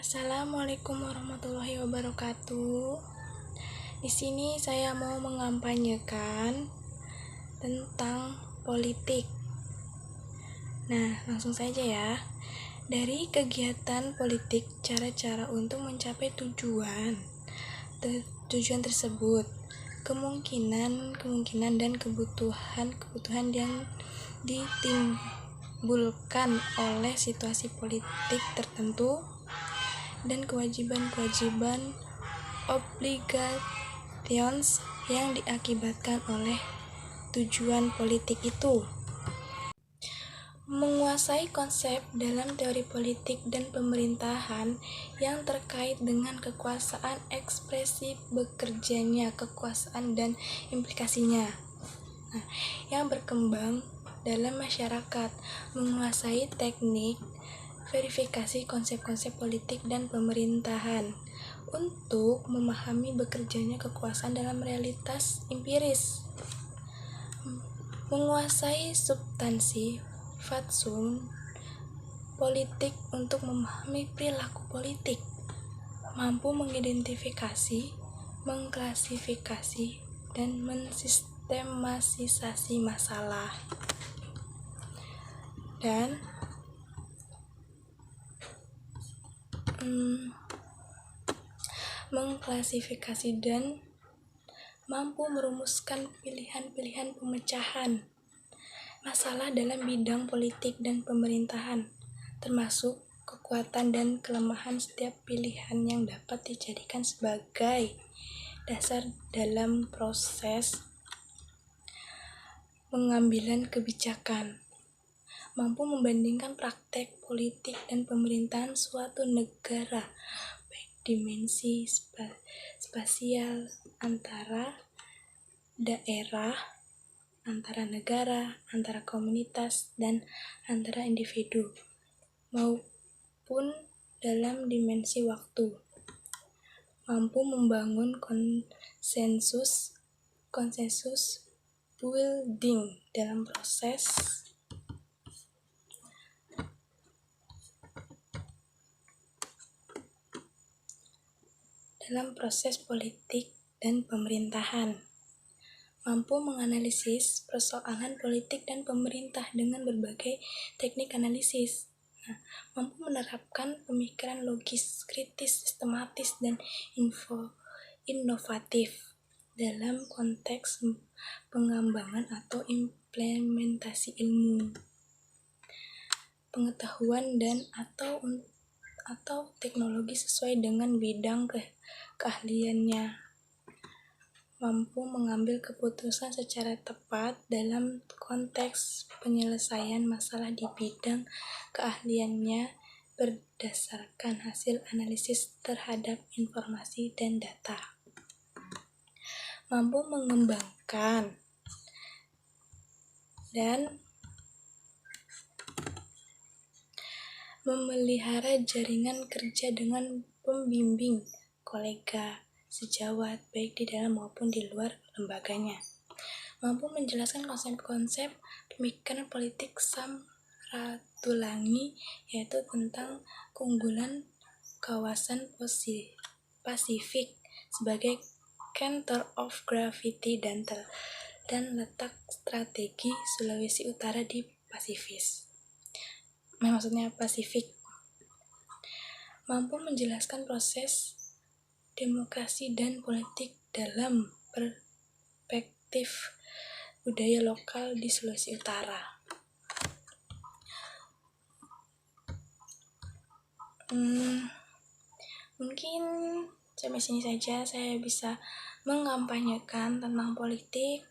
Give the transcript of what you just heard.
Assalamualaikum warahmatullahi wabarakatuh. Di sini saya mau mengampanyekan tentang politik. Nah, langsung saja ya. Dari kegiatan politik, cara-cara untuk mencapai tujuan tersebut, kemungkinan dan kebutuhan yang ditimbulkan oleh situasi politik tertentu, dan kewajiban obligations yang diakibatkan oleh tujuan politik itu. Menguasai konsep dalam teori politik dan pemerintahan yang terkait dengan kekuasaan, ekspresi bekerjanya kekuasaan dan implikasinya yang berkembang dalam masyarakat, menguasai teknik verifikasi konsep-konsep politik dan pemerintahan untuk memahami bekerjanya kekuasaan dalam realitas empiris, menguasai substansi fatsun politik untuk memahami perilaku politik, mampu mengidentifikasi, mengklasifikasi, dan mensistematisasi masalah, dan mampu merumuskan pilihan-pilihan pemecahan masalah dalam bidang politik dan pemerintahan, termasuk kekuatan dan kelemahan setiap pilihan yang dapat dijadikan sebagai dasar dalam proses pengambilan kebijakan, mampu membandingkan praktek politik dan pemerintahan suatu negara, baik dimensi spasial antara daerah, antara negara, antara komunitas, dan antara individu, maupun dalam dimensi waktu, mampu membangun konsensus building dalam proses politik dan pemerintahan, mampu menganalisis persoalan politik dan pemerintah dengan berbagai teknik analisis, mampu menerapkan pemikiran logis, kritis, sistematis, dan inovatif dalam konteks pengembangan atau implementasi ilmu, pengetahuan dan atau teknologi sesuai dengan bidang keahliannya, mampu mengambil keputusan secara tepat dalam konteks penyelesaian masalah di bidang keahliannya berdasarkan hasil analisis terhadap informasi dan data, mampu mengembangkan dan memelihara jaringan kerja dengan pembimbing, kolega, sejawat, baik di dalam maupun di luar lembaganya, mampu menjelaskan konsep-konsep pemikiran politik Samratulangi, yaitu tentang keunggulan kawasan Pasifik sebagai center of gravity dan letak strategi Sulawesi Utara di Pasifik, mampu menjelaskan proses demokrasi dan politik dalam perspektif budaya lokal di Sulawesi Utara. Mungkin sampai sini saja saya bisa mengampanyekan tentang politik.